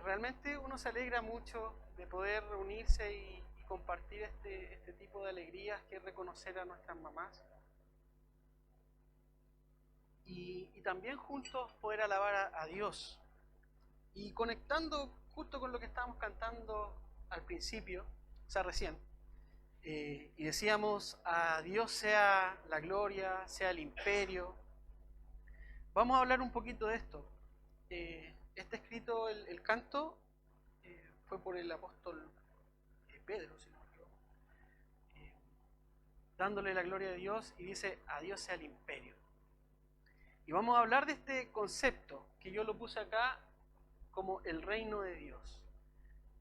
realmente uno se alegra mucho de poder reunirse y compartir este tipo de alegrías que es reconocer a nuestras mamás. Y también juntos poder alabar a Dios. Y conectando justo con lo que estábamos cantando al principio, o sea, recién, y decíamos, a Dios sea la gloria, sea el imperio. Vamos a hablar un poquito de esto. Está escrito el canto, fue por el apóstol Pedro, si no me equivoco, dándole la gloria a Dios, y dice, a Dios sea el imperio. Y vamos a hablar de este concepto, que yo lo puse acá como el reino de Dios.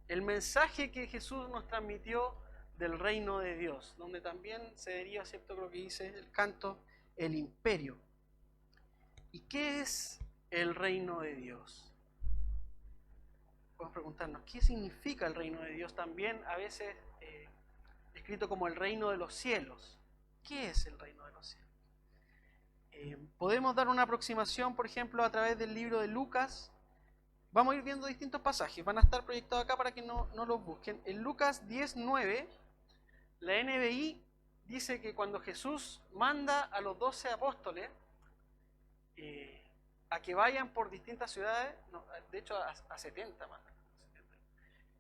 El mensaje que Jesús nos transmitió del reino de Dios, donde también se deriva, ¿cierto?, lo que dice el canto, el imperio. ¿Y qué es el reino de Dios? Podemos preguntarnos, ¿qué significa el reino de Dios? También a veces escrito como el reino de los cielos. ¿Qué es el reino de los cielos? Podemos dar una aproximación, por ejemplo, a través del libro de Lucas. Vamos a ir viendo distintos pasajes, van a estar proyectados acá para que no los busquen. En Lucas 10:9, la NBI dice que cuando Jesús manda a los 12 apóstoles a que vayan por distintas ciudades, no, de hecho a 70 más,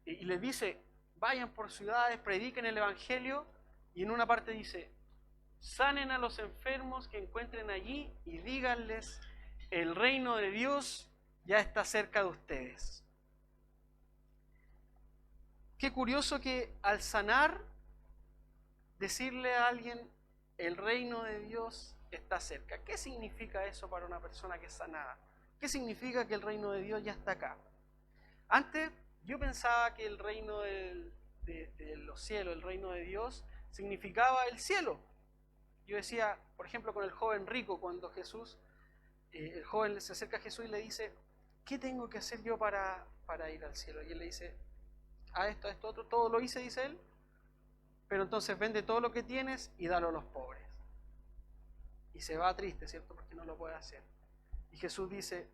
y les dice, vayan por ciudades, prediquen el evangelio, y en una parte dice, sanen a los enfermos que encuentren allí y díganles, el reino de Dios ya está cerca de ustedes. Qué curioso que al sanar, decirle a alguien, el reino de Dios está cerca. ¿Qué significa eso para una persona que es sanada? ¿Qué significa que el reino de Dios ya está acá? Antes yo pensaba que el reino de los cielos, el reino de Dios, significaba el cielo. Yo decía, por ejemplo, con el joven rico, cuando Jesús, el joven se acerca a Jesús y le dice, ¿qué tengo que hacer yo para ir al cielo? Y él le dice, a esto, otro, todo lo hice, dice él, pero entonces vende todo lo que tienes y dalo a los pobres. Y se va triste, ¿cierto? Porque no lo puede hacer. Y Jesús dice,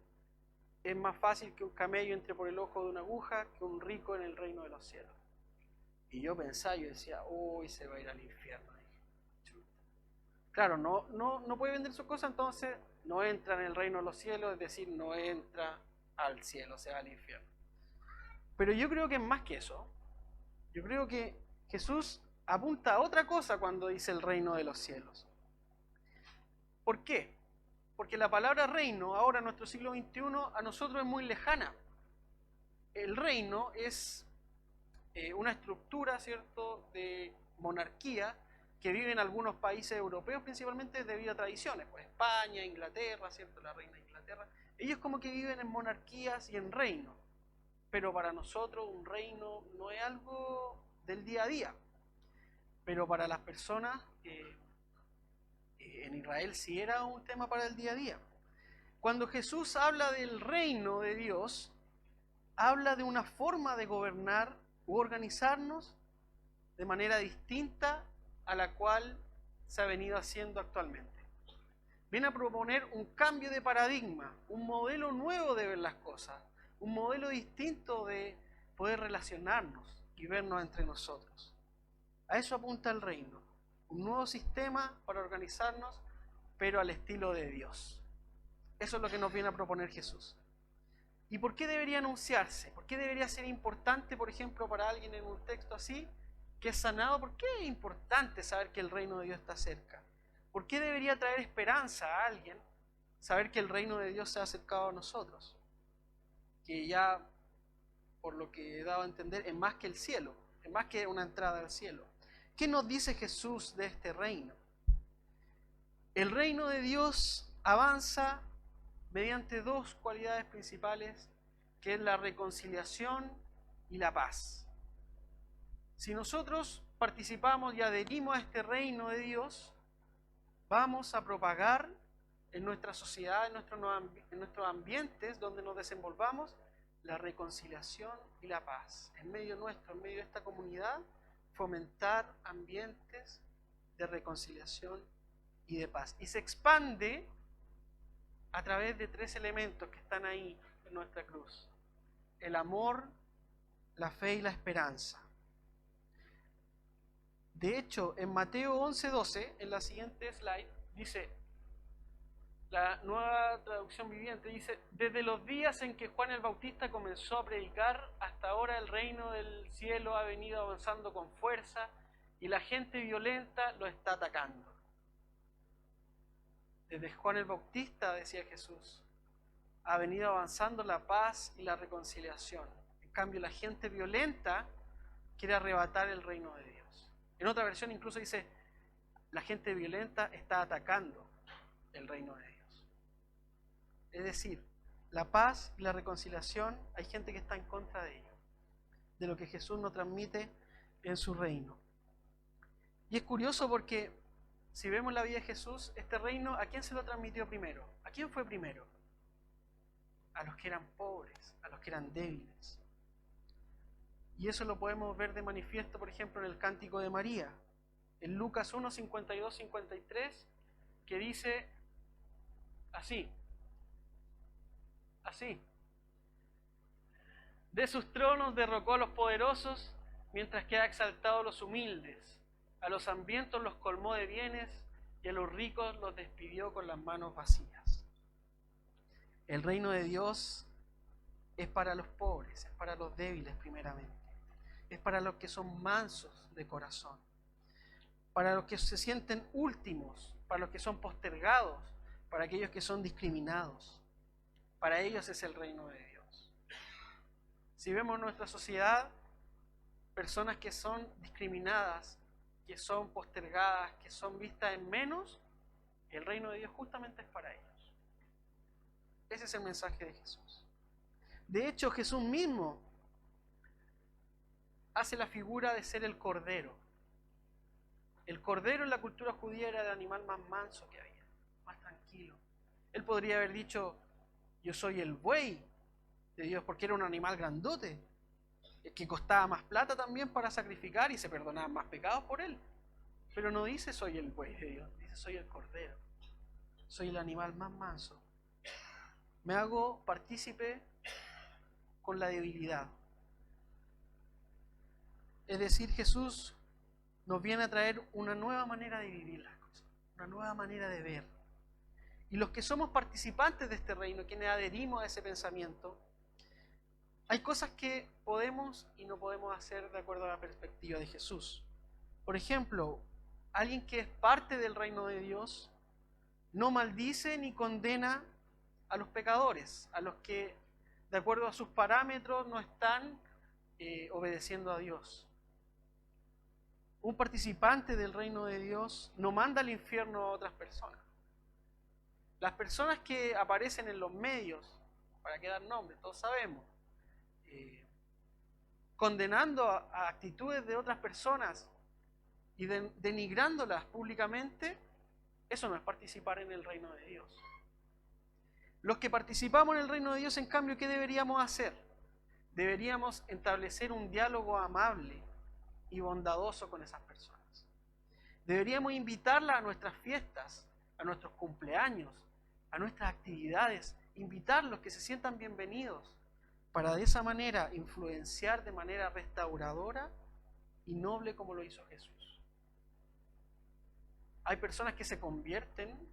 es más fácil que un camello entre por el ojo de una aguja que un rico en el reino de los cielos. Y yo pensaba, yo decía, uy, se va a ir al infierno. Claro, no puede vender sus cosas, entonces no entra en el reino de los cielos, es decir, no entra al cielo, se va al infierno. Pero yo creo que es más que eso. Yo creo que Jesús apunta a otra cosa cuando dice el reino de los cielos. ¿Por qué? Porque la palabra reino, ahora en nuestro siglo XXI, a nosotros es muy lejana. El reino es una estructura, ¿cierto?, de monarquía que vive en algunos países europeos, principalmente debido a tradiciones, pues España, Inglaterra, ¿cierto?, la reina de Inglaterra. Ellos como que viven en monarquías y en reinos. Pero para nosotros un reino no es algo del día a día. Pero para las personas en Israel sí era un tema para el día a día. Cuando Jesús habla del reino de Dios, habla de una forma de gobernar u organizarnos de manera distinta a la cual se ha venido haciendo actualmente. Viene a proponer un cambio de paradigma, un modelo nuevo de ver las cosas, un modelo distinto de poder relacionarnos y vernos entre nosotros. A eso apunta el reino, un nuevo sistema para organizarnos, pero al estilo de Dios. Eso es lo que nos viene a proponer Jesús. ¿Y por qué debería anunciarse? ¿Por qué debería ser importante, por ejemplo, para alguien en un texto así, que es sanado? ¿Por qué es importante saber que el reino de Dios está cerca? ¿Por qué debería traer esperanza a alguien saber que el reino de Dios se ha acercado a nosotros? Que ya, por lo que he dado a entender, es más que el cielo, es más que una entrada al cielo. ¿Qué nos dice Jesús de este reino? El reino de Dios avanza mediante dos cualidades principales, que es la reconciliación y la paz. Si nosotros participamos y adherimos a este reino de Dios, vamos a propagar en nuestra sociedad, en nuestros ambientes donde nos desenvolvamos, la reconciliación y la paz. En medio nuestro, en medio de esta comunidad, fomentar ambientes de reconciliación y de paz. Y se expande a través de tres elementos que están ahí en nuestra cruz. el amor, la fe y la esperanza. De hecho, en Mateo 11:12, en la siguiente slide, dice, la Nueva Traducción Viviente dice: desde los días en que Juan el Bautista comenzó a predicar, hasta ahora el reino del cielo ha venido avanzando con fuerza y la gente violenta lo está atacando. Desde Juan el Bautista, decía Jesús, ha venido avanzando la paz y la reconciliación. En cambio, la gente violenta quiere arrebatar el reino de Dios. En otra versión incluso dice, la gente violenta está atacando el reino de Dios. Es decir, la paz y la reconciliación, hay gente que está en contra de ello, de lo que Jesús nos transmite en su reino. Y es curioso porque si vemos la vida de Jesús, este reino, ¿a quién se lo transmitió primero? ¿A quién fue primero? A los que eran pobres, a los que eran débiles. Y eso lo podemos ver de manifiesto, por ejemplo, en el Cántico de María, en Lucas 1, 52, 53, que dice así. De sus tronos derrocó a los poderosos, mientras que ha exaltado a los humildes. A los hambrientos los colmó de bienes y a los ricos los despidió con las manos vacías. El reino de Dios es para los pobres, es para los débiles primeramente. Es para los que son mansos de corazón, para los que se sienten últimos, para los que son postergados, para aquellos que son discriminados. Para ellos es el reino de Dios. Si vemos en nuestra sociedad, personas que son discriminadas, que son postergadas, que son vistas en menos, el reino de Dios justamente es para ellos. Ese es el mensaje de Jesús. De hecho, Jesús mismo hace la figura de ser el cordero. El cordero en la cultura judía era el animal más manso que había, más tranquilo. Él podría haber dicho, yo soy el buey de Dios, porque era un animal grandote, que costaba más plata también para sacrificar y se perdonaban más pecados por él. Pero no dice soy el buey de Dios, dice soy el cordero, soy el animal más manso. Me hago partícipe con la debilidad. Es decir, Jesús nos viene a traer una nueva manera de vivir las cosas, una nueva manera de ver. Y los que somos participantes de este reino, quienes adherimos a ese pensamiento, hay cosas que podemos y no podemos hacer de acuerdo a la perspectiva de Jesús. Por ejemplo, alguien que es parte del reino de Dios no maldice ni condena a los pecadores, a los que de acuerdo a sus parámetros no están obedeciendo a Dios. Un participante del reino de Dios no manda al infierno a otras personas. Las personas que aparecen en los medios, para qué dar nombres, todos sabemos, condenando a actitudes de otras personas y denigrándolas públicamente, eso no es participar en el reino de Dios. Los que participamos en el reino de Dios, en cambio, ¿qué deberíamos hacer? Deberíamos establecer un diálogo amable y bondadoso con esas personas. Deberíamos invitarlas a nuestras fiestas, a nuestros cumpleaños, a nuestras actividades, invitarlos que se sientan bienvenidos, para de esa manera influenciar de manera restauradora y noble como lo hizo Jesús. Hay personas que se convierten,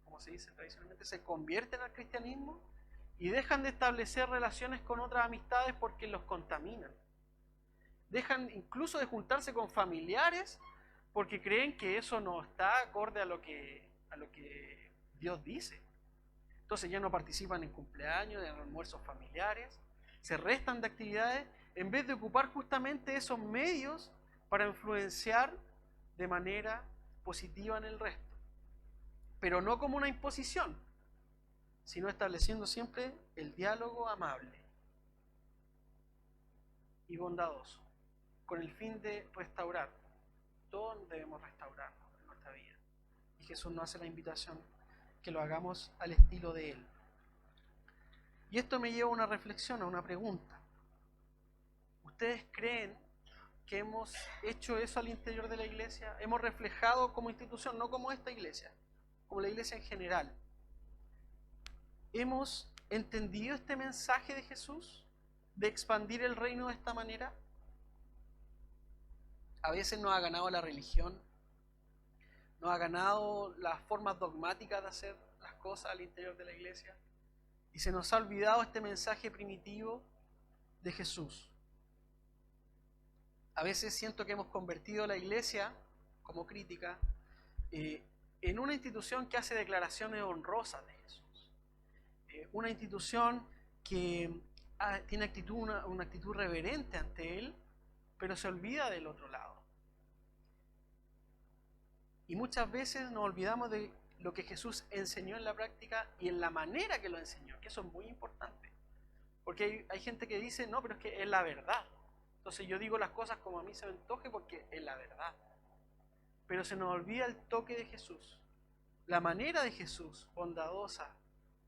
como se dice tradicionalmente, se convierten al cristianismo y dejan de establecer relaciones con otras amistades porque los contaminan. Dejan incluso de juntarse con familiares porque creen que eso no está acorde a lo que Dios dice. Entonces ya no participan en cumpleaños, en almuerzos familiares, se restan de actividades en vez de ocupar justamente esos medios para influenciar de manera positiva en el resto. Pero no como una imposición, sino estableciendo siempre el diálogo amable y bondadoso, con el fin de restaurar. Todos debemos restaurarnos en nuestra vida. Y Jesús nos hace la invitación que lo hagamos al estilo de Él. Y esto me lleva a una reflexión, a una pregunta. ¿Ustedes creen que hemos hecho eso al interior de la iglesia? ¿Hemos reflejado como institución, no como esta iglesia, como la iglesia en general? ¿Hemos entendido este mensaje de Jesús? de expandir el reino de esta manera? A veces nos ha ganado la religión, nos ha ganado las formas dogmáticas de hacer las cosas al interior de la iglesia y se nos ha olvidado este mensaje primitivo de Jesús. A veces siento que hemos convertido la iglesia, como crítica, en una institución que hace declaraciones honrosas de Jesús. Una institución que tiene una actitud reverente ante Él, pero se olvida del otro lado. Y muchas veces nos olvidamos de lo que Jesús enseñó en la práctica y en la manera que lo enseñó, que eso es muy importante. Porque hay gente que dice, no, pero es que es la verdad. Entonces yo digo las cosas como a mí se me antoje porque es la verdad. Pero se nos olvida el toque de Jesús, la manera de Jesús, bondadosa,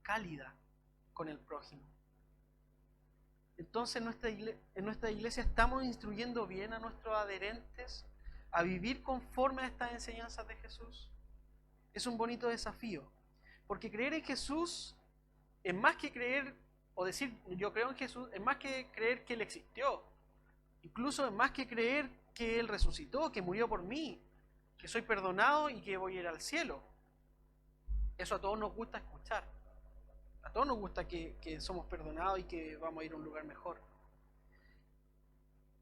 cálida con el prójimo. Entonces en nuestra iglesia estamos instruyendo bien a nuestros adherentes a vivir conforme a estas enseñanzas de Jesús. Es un bonito desafío, porque creer en Jesús es más que creer, o decir yo creo en Jesús, es más que creer que Él existió. Incluso es más que creer que Él resucitó, que murió por mí, que soy perdonado y que voy a ir al cielo. Eso a todos nos gusta escuchar. A todos nos gusta que somos perdonados y que vamos a ir a un lugar mejor.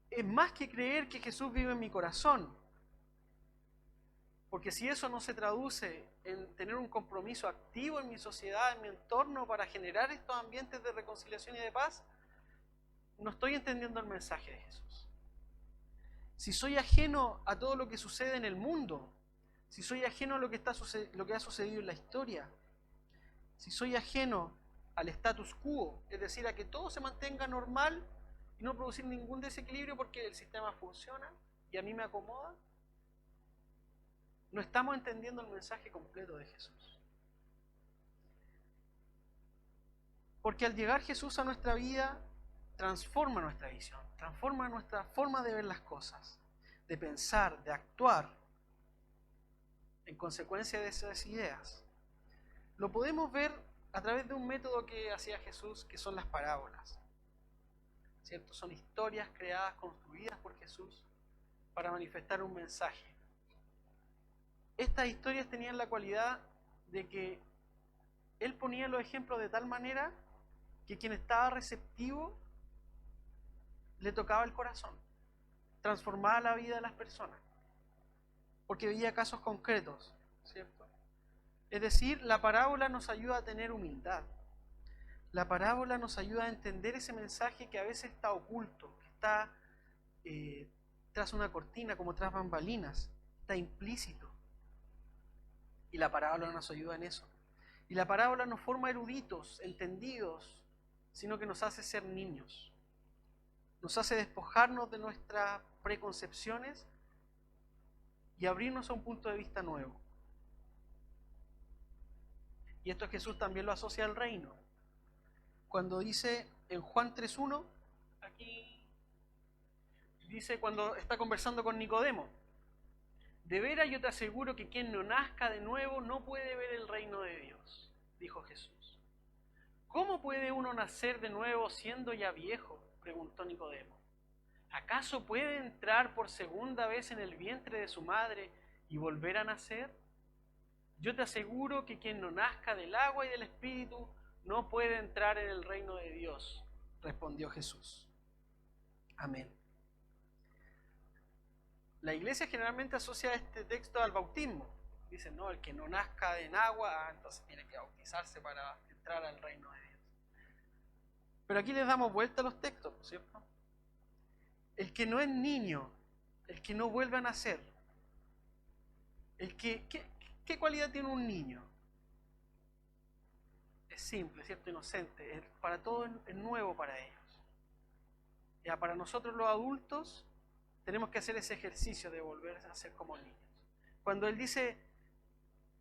Es más que creer que Jesús vive en mi corazón. Porque si eso no se traduce en tener un compromiso activo en mi sociedad, en mi entorno, para generar estos ambientes de reconciliación y de paz, no estoy entendiendo el mensaje de Jesús. Si soy ajeno a todo lo que sucede en el mundo, si soy ajeno a lo que ha sucedido en la historia, si soy ajeno al status quo, es decir, a que todo se mantenga normal y no producir ningún desequilibrio porque el sistema funciona y a mí me acomoda, no estamos entendiendo el mensaje completo de Jesús. Porque al llegar Jesús a nuestra vida, transforma nuestra visión, transforma nuestra forma de ver las cosas, de pensar, de actuar en consecuencia de esas ideas. Lo podemos ver a través de un método que hacía Jesús, que son las parábolas. ¿Cierto? Son historias creadas, construidas por Jesús para manifestar un mensaje. Estas historias tenían la cualidad de que Él ponía los ejemplos de tal manera que quien estaba receptivo le tocaba el corazón, transformaba la vida de las personas, porque veía casos concretos, ¿cierto? Es decir, la parábola nos ayuda a tener humildad. La parábola nos ayuda a entender ese mensaje que a veces está oculto, que está tras una cortina, como tras bambalinas, está implícito. Y la parábola nos ayuda en eso. Y la parábola nos forma eruditos, entendidos, sino que nos hace ser niños. Nos hace despojarnos de nuestras preconcepciones y abrirnos a un punto de vista nuevo. Y esto Jesús también lo asocia al reino. Cuando dice en Juan 3:1, aquí dice cuando está conversando con Nicodemo, de veras yo te aseguro que quien no nazca de nuevo no puede ver el reino de Dios, dijo Jesús. ¿Cómo puede uno nacer de nuevo siendo ya viejo?, preguntó Nicodemo. ¿Acaso puede entrar por segunda vez en el vientre de su madre y volver a nacer? Yo te aseguro que quien no nazca del agua y del Espíritu no puede entrar en el reino de Dios, respondió Jesús. Amén. La iglesia generalmente asocia este texto al bautismo. Dicen, no, el que no nazca en agua, entonces tiene que bautizarse para entrar al reino de Dios. Pero aquí les damos vuelta a los textos, ¿cierto? El que no es niño, el que no vuelve a nacer, ¿qué cualidad tiene un niño? Es simple, ¿cierto? Inocente. Para todo es nuevo para ellos. Ya para nosotros los adultos tenemos que hacer ese ejercicio de volver a ser como niños. Cuando él dice,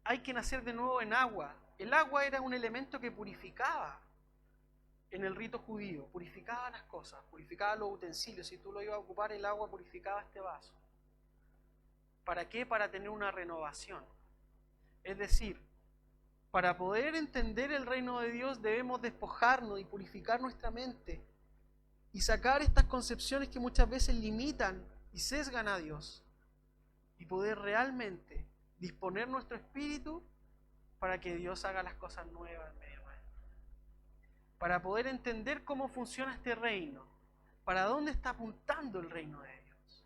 hay que nacer de nuevo en agua, el agua era un elemento que purificaba en el rito judío, purificaba las cosas, purificaba los utensilios. Si tú lo ibas a ocupar, el agua purificaba este vaso. ¿Para qué? Para tener una renovación. Es decir, para poder entender el reino de Dios debemos despojarnos y purificar nuestra mente y sacar estas concepciones que muchas veces limitan y sesgan a Dios y poder realmente disponer nuestro espíritu para que Dios haga las cosas nuevas en medio nuestro. Para poder entender cómo funciona este reino, para dónde está apuntando el reino de Dios.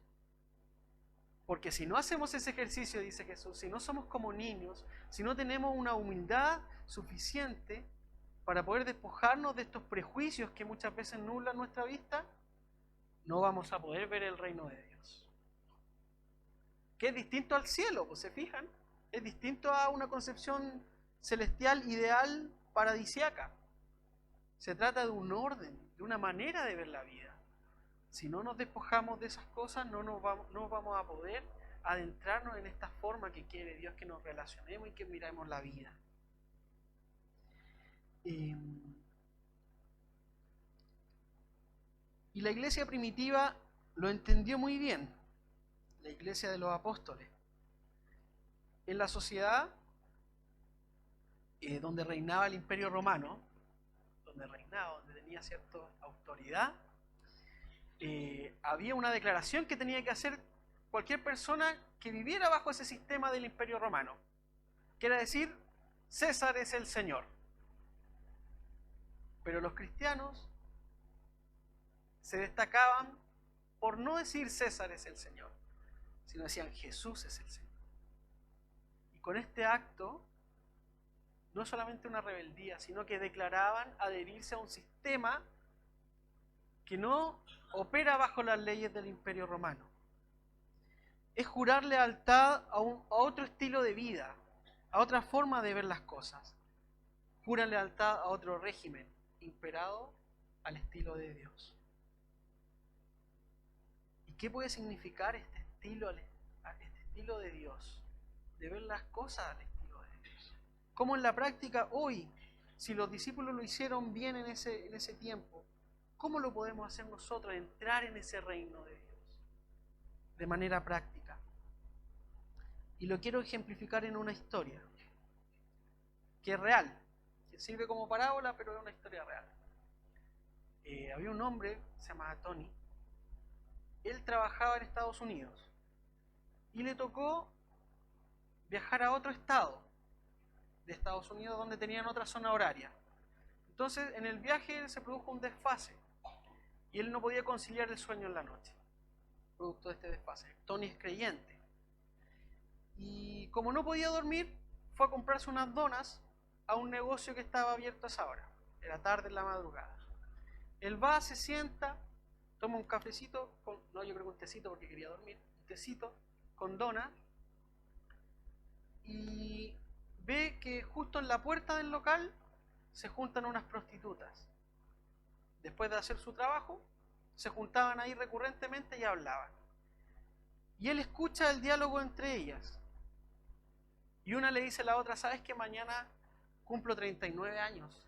Porque si no hacemos ese ejercicio, dice Jesús, si no somos como niños, si no tenemos una humildad suficiente para poder despojarnos de estos prejuicios que muchas veces nublan nuestra vista, no vamos a poder ver el reino de Dios. Que es distinto al cielo, pues se fijan, es distinto a una concepción celestial, ideal, paradisiaca. Se trata de un orden, de una manera de ver la vida. Si no nos despojamos de esas cosas, no vamos a poder adentrarnos en esta forma que quiere Dios que nos relacionemos y que miremos la vida. Y la iglesia primitiva lo entendió muy bien, la iglesia de los apóstoles. En la sociedad donde reinaba el Imperio Romano, donde tenía cierta autoridad, había una declaración que tenía que hacer cualquier persona que viviera bajo ese sistema del Imperio Romano, que era decir, César es el Señor. Pero los cristianos se destacaban por no decir César es el Señor, sino decían Jesús es el Señor. Y con este acto, no solamente una rebeldía, sino que declaraban adherirse a un sistema que no opera bajo las leyes del Imperio Romano. Es jurar lealtad a otro estilo de vida, a otra forma de ver las cosas. Juran lealtad a otro régimen, imperado al estilo de Dios. ¿Y qué puede significar este estilo de Dios? De ver las cosas al estilo de Dios. Como en la práctica hoy, si los discípulos lo hicieron bien en ese tiempo, ¿cómo lo podemos hacer nosotros, entrar en ese reino de Dios? De manera práctica. Y lo quiero ejemplificar en una historia, que es real, que sirve como parábola, pero es una historia real. Había un hombre, se llamaba Tony, él trabajaba en Estados Unidos y le tocó viajar a otro estado de Estados Unidos donde tenían otra zona horaria. Entonces en el viaje se produjo un desfase y él no podía conciliar el sueño en la noche, producto de este desfase. Tony es creyente y como no podía dormir, fue a comprarse unas donas a un negocio que estaba abierto a esa hora, era tarde en la madrugada. Él va, se sienta, toma un cafecito, yo creo que un tecito porque quería dormir, un tecito con dona, y ve que justo en la puerta del local se juntan unas prostitutas. Después de hacer su trabajo, se juntaban ahí recurrentemente y hablaban. Y él escucha el diálogo entre ellas. Y una le dice a la otra, ¿sabes que mañana cumplo 39 años?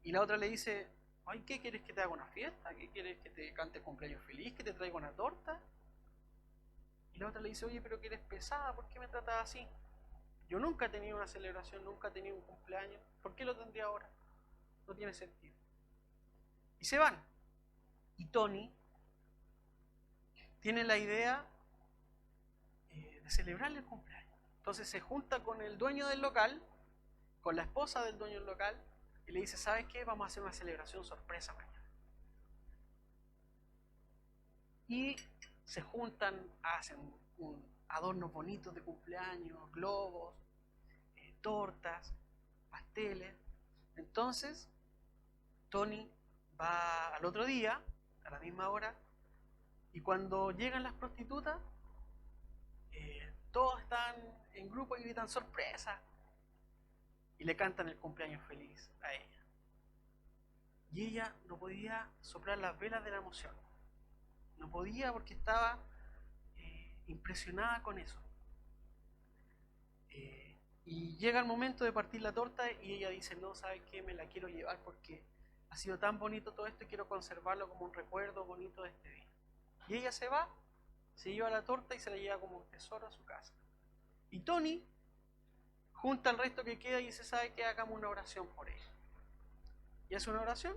Y la otra le dice, ay, ¿qué quieres, que te haga una fiesta? ¿Qué quieres, que te cante cumpleaños feliz? ¿Que te traiga una torta? Y la otra le dice, oye, pero que eres pesada, ¿por qué me tratas así? Yo nunca he tenido una celebración, nunca he tenido un cumpleaños, ¿por qué lo tendría ahora? No tiene sentido. Y se van. Y Tony tiene la idea de celebrarle el cumpleaños. Entonces se junta con el dueño del local, con la esposa del dueño del local, y le dice, ¿sabes qué? Vamos a hacer una celebración sorpresa mañana. Y se juntan, hacen adornos bonitos de cumpleaños, globos, tortas, pasteles. Entonces, Tony va al otro día, a la misma hora, y cuando llegan las prostitutas, todos están en grupo y gritan ¡sorpresa! Y le cantan el cumpleaños feliz a ella. Y ella no podía soplar las velas de la emoción. No podía porque estaba impresionada con eso. Y llega el momento de partir la torta y ella dice, no, ¿sabes qué? Me la quiero llevar porque ha sido tan bonito todo esto y quiero conservarlo como un recuerdo bonito de este día. Y ella se va, se lleva la torta y se la lleva como un tesoro a su casa. Y Tony junta el resto que queda y dice, ¿sabe qué? Hagamos una oración por ella. Y hace una oración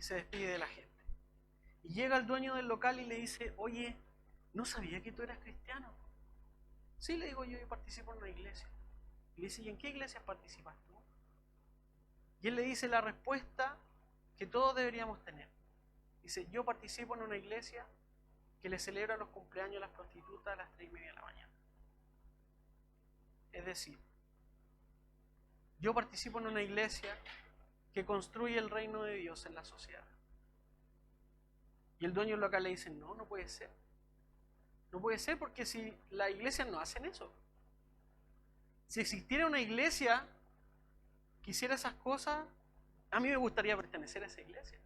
se despide de la gente. Y llega el dueño del local y le dice, oye, no sabía que tú eras cristiano. Sí, le digo, yo participo en una iglesia. Y le dice, ¿y en qué iglesia participas tú? Y él le dice la respuesta que todos deberíamos tener. Dice, yo participo en una iglesia que le celebra los cumpleaños a las prostitutas a las 3:30 de la mañana. Es decir, yo participo en una iglesia que construye el reino de Dios en la sociedad. Y el dueño local le dice, no, no puede ser. No puede ser porque si las iglesias no hacen eso. Si existiera una iglesia que hiciera esas cosas, a mí me gustaría pertenecer a esa iglesia.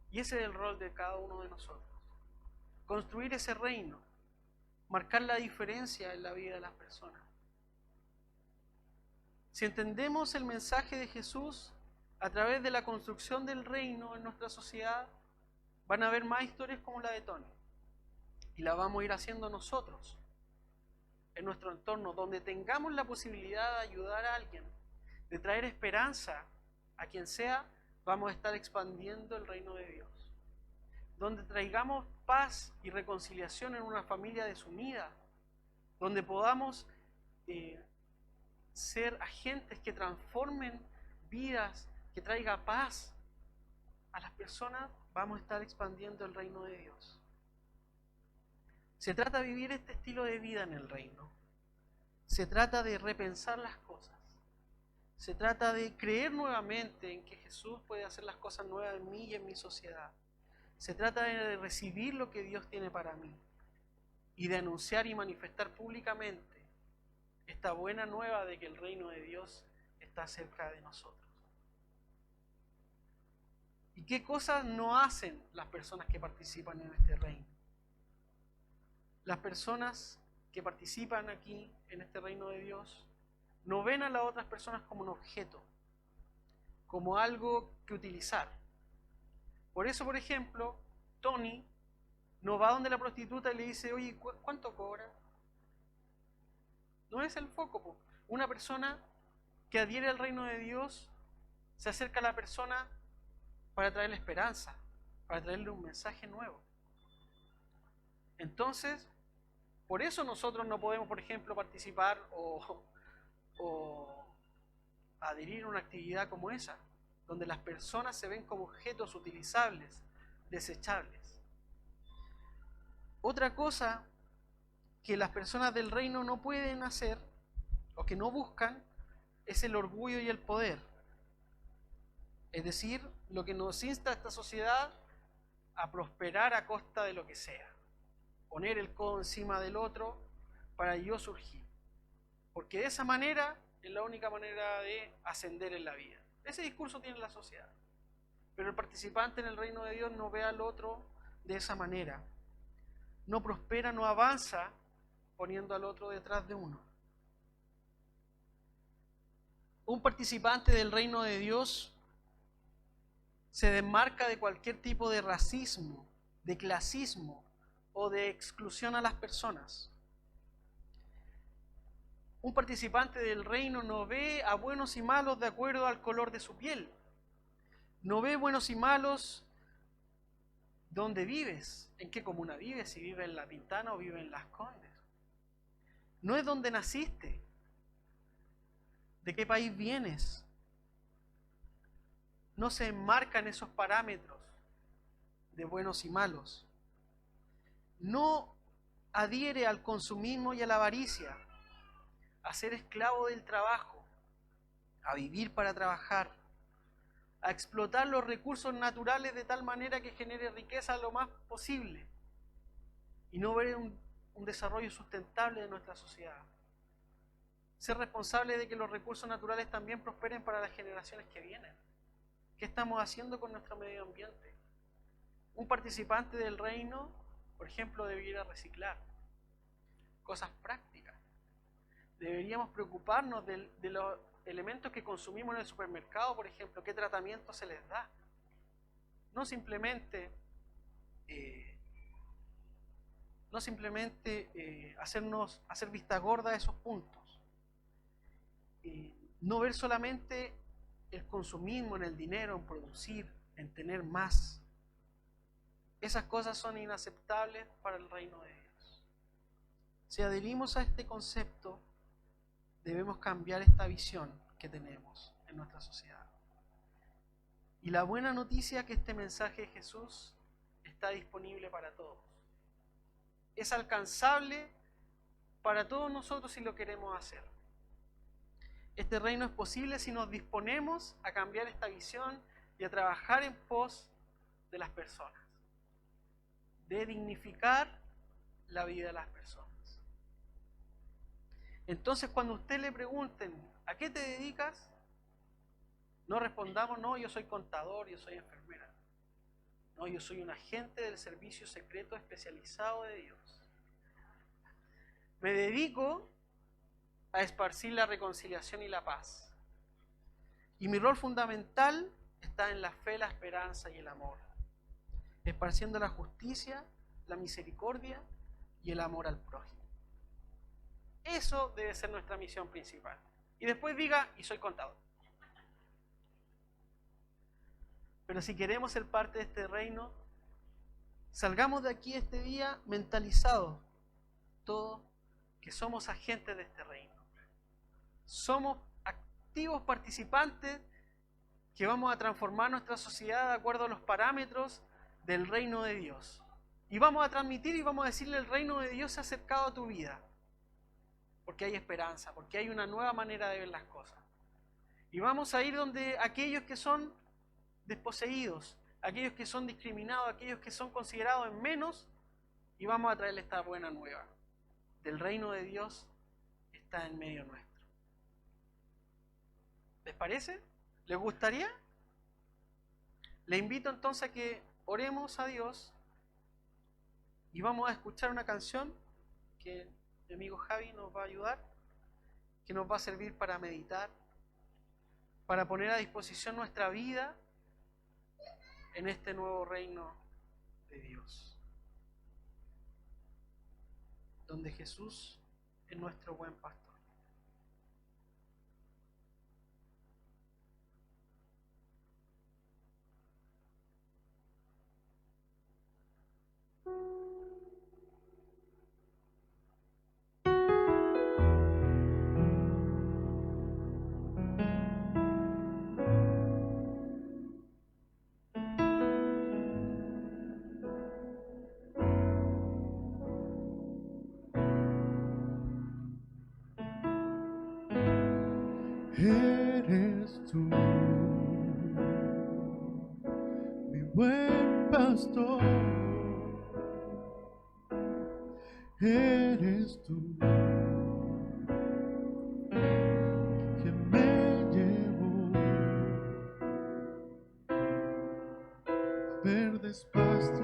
Y ese es el rol de cada uno de nosotros. Construir ese reino, marcar la diferencia en la vida de las personas. Si entendemos el mensaje de Jesús a través de la construcción del reino en nuestra sociedad, van a haber más historias como la de Tony. Y la vamos a ir haciendo nosotros, en nuestro entorno, donde tengamos la posibilidad de ayudar a alguien, de traer esperanza a quien sea, vamos a estar expandiendo el reino de Dios. Donde traigamos paz y reconciliación en una familia desunida, donde podamos ser agentes que transformen vidas, que traiga paz a las personas, vamos a estar expandiendo el reino de Dios. Se trata de vivir este estilo de vida en el reino. Se trata de repensar las cosas. Se trata de creer nuevamente en que Jesús puede hacer las cosas nuevas en mí y en mi sociedad. Se trata de recibir lo que Dios tiene para mí y de anunciar y manifestar públicamente esta buena nueva de que el reino de Dios está cerca de nosotros. ¿Y qué cosas no hacen las personas que participan en este reino? Las personas que participan aquí en este reino de Dios no ven a las otras personas como un objeto, como algo que utilizar. Por eso, por ejemplo, Tony no va donde la prostituta y le dice, oye, ¿cuánto cobra? No es el foco, po. Una persona que adhiere al reino de Dios se acerca a la persona para traerle esperanza, para traerle un mensaje nuevo. Entonces, por eso nosotros no podemos, por ejemplo, participar o adherir a una actividad como esa, donde las personas se ven como objetos utilizables, desechables. Otra cosa que las personas del reino no pueden hacer, o que no buscan, es el orgullo y el poder. Es decir, lo que nos insta a esta sociedad a prosperar a costa de lo que sea. Poner el codo encima del otro para yo surgir. Porque de esa manera es la única manera de ascender en la vida. Ese discurso tiene la sociedad. Pero el participante en el reino de Dios no ve al otro de esa manera. No prospera, no avanza poniendo al otro detrás de uno. Un participante del reino de Dios se desmarca de cualquier tipo de racismo, de clasismo o de exclusión a las personas. Un participante del reino no ve a buenos y malos de acuerdo al color de su piel. No ve buenos y malos dónde vives, en qué comuna vives, si vives en La Pintana o vives en Las Condes. No es dónde naciste, de qué país vienes. No se enmarcan esos parámetros de buenos y malos. No adhiere al consumismo y a la avaricia, a ser esclavo del trabajo, a vivir para trabajar, a explotar los recursos naturales de tal manera que genere riqueza lo más posible y no ver un desarrollo sustentable de nuestra sociedad. Ser responsable de que los recursos naturales también prosperen para las generaciones que vienen. ¿Qué estamos haciendo con nuestro medio ambiente? Un participante del reino, por ejemplo, debería reciclar. Cosas prácticas. Deberíamos preocuparnos de los elementos que consumimos en el supermercado, por ejemplo, qué tratamiento se les da. No simplemente hacer vista gorda a esos puntos. No ver solamente el consumismo, en el dinero, en producir, en tener más. Esas cosas son inaceptables para el reino de Dios. Si adherimos a este concepto, debemos cambiar esta visión que tenemos en nuestra sociedad. Y la buena noticia es que este mensaje de Jesús está disponible para todos. Es alcanzable para todos nosotros si lo queremos hacer. Este reino es posible si nos disponemos a cambiar esta visión y a trabajar en pos de las personas, de dignificar la vida de las personas. Entonces, cuando a usted le pregunten, ¿a qué te dedicas? No respondamos, no, yo soy contador, yo soy enfermera. No, yo soy un agente del servicio secreto especializado de Dios. Me dedico a esparcir la reconciliación y la paz. Y mi rol fundamental está en la fe, la esperanza y el amor, esparciendo la justicia, la misericordia y el amor al prójimo. Eso debe ser nuestra misión principal. Y después diga, y soy contador. Pero si queremos ser parte de este reino, salgamos de aquí este día mentalizados, todos, que somos agentes de este reino. Somos activos participantes que vamos a transformar nuestra sociedad de acuerdo a los parámetros del reino de Dios. Y vamos a transmitir y vamos a decirle: el reino de Dios se ha acercado a tu vida. Porque hay esperanza, porque hay una nueva manera de ver las cosas. Y vamos a ir donde aquellos que son desposeídos, aquellos que son discriminados, aquellos que son considerados en menos, y vamos a traerle esta buena nueva. Del reino de Dios está en medio nuestro. ¿Les parece? ¿Les gustaría? Le invito entonces a que oremos a Dios y vamos a escuchar una canción que mi amigo Javi nos va a ayudar, que nos va a servir para meditar, para poner a disposición nuestra vida en este nuevo reino de Dios, donde Jesús es nuestro buen pastor. Eres tú, mi buen pastor. Eres tú que me llevó a verdes pastos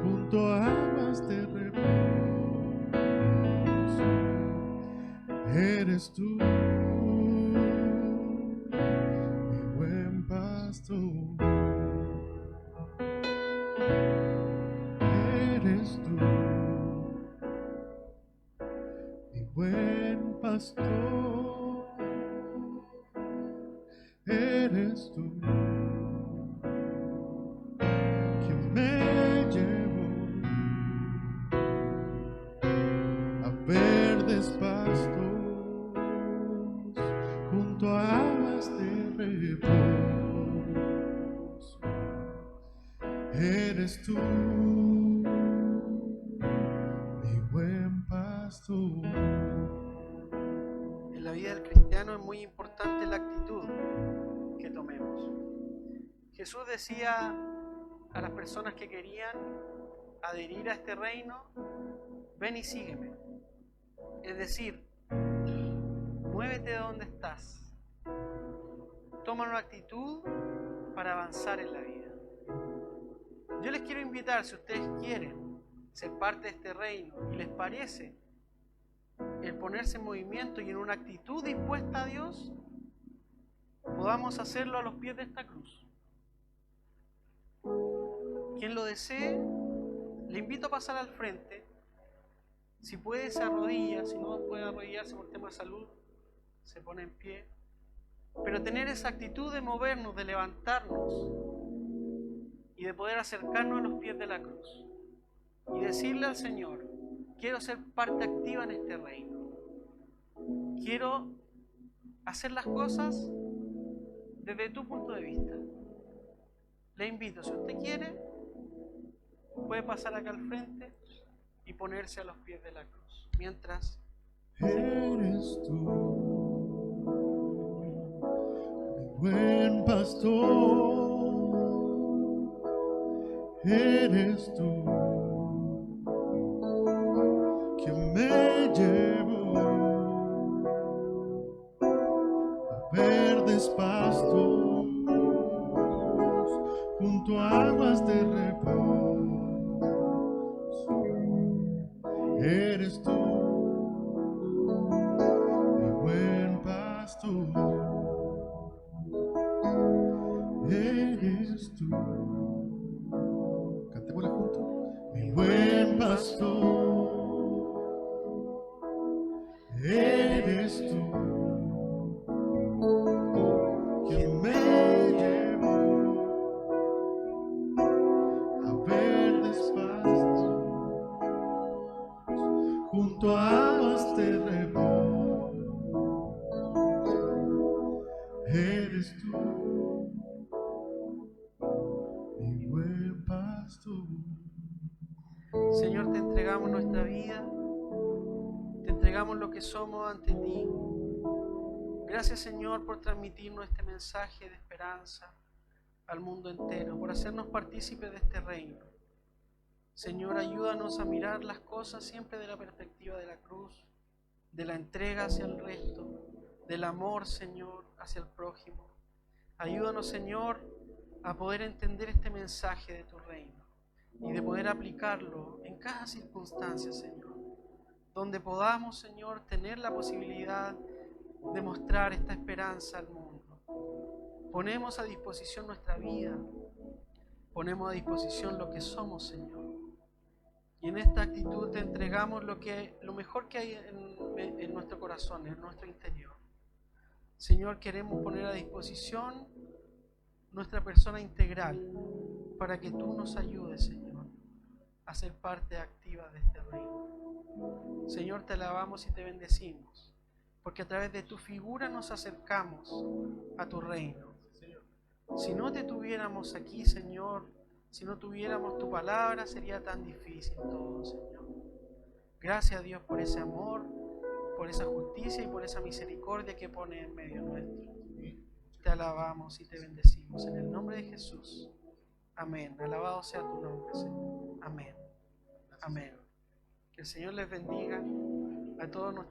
junto a aguas de reposo. Eres tú, mi buen pastor. Eres tú, mi buen pastor. Eres tú que me llevó a verdes pastos junto a aguas de reposo. Eres tú, mi buen pastor. En la vida del cristiano es muy importante la actitud que tomemos. Jesús decía a las personas que querían adherir a este reino: ven y sígueme. Es decir, muévete de donde estás. Toma una actitud para avanzar en la vida. Yo les quiero invitar, si ustedes quieren ser parte de este reino y les parece el ponerse en movimiento y en una actitud dispuesta a Dios, podamos hacerlo a los pies de esta cruz. Quien lo desee, le invito a pasar al frente. Si puede, se arrodilla. Si no puede arrodillarse por tema de salud, se pone en pie. pero tener esa actitud de movernos, de levantarnos y de poder acercarnos a los pies de la cruz y decirle al Señor: quiero ser parte activa en este reino. Quiero hacer las cosas desde tu punto de vista. Le invito, si usted quiere, puede pasar acá al frente y ponerse a los pies de la cruz. Mientras Eres tú, mi buen pastor. Eres tú, quien me llevó a verdes pastos junto a aguas de reposo. Eres tú, mi buen pastor. Eres tú. Cantémosla juntos. Mi buen pastor. Eres tú, quien me llevó a verdes pastos junto a aguas de reposo. Eres tú, mi buen pastor. Señor, te entregamos nuestra vida, te entregamos lo que somos ante ti. Gracias, Señor, por transmitirnos este mensaje de esperanza al mundo entero, por hacernos partícipes de este reino. Señor, ayúdanos a mirar las cosas siempre de la perspectiva de la cruz, de la entrega hacia el resto, del amor, Señor, hacia el prójimo. Ayúdanos, Señor, a poder entender este mensaje de tu reino y de poder aplicarlo en cada circunstancia, Señor, donde podamos, Señor, tener la posibilidad de mostrar esta esperanza al mundo. Ponemos a disposición nuestra vida, ponemos a disposición lo que somos, Señor, y en esta actitud te entregamos lo mejor que hay en nuestro corazón, en nuestro interior. Señor, queremos poner a disposición nuestra persona integral para que tú nos ayudes, Señor, a ser parte activa de este reino. Señor, te alabamos y te bendecimos, porque a través de tu figura nos acercamos a tu reino. Si no te tuviéramos aquí, Señor, si no tuviéramos tu palabra, sería tan difícil todo, Señor. Gracias a Dios por ese amor, por esa justicia y por esa misericordia que pone en medio nuestro. Te alabamos y te bendecimos en el nombre de Jesús. Amén. Alabado sea tu nombre, Señor. Amén. Amén. Que el Señor les bendiga a todos nuestros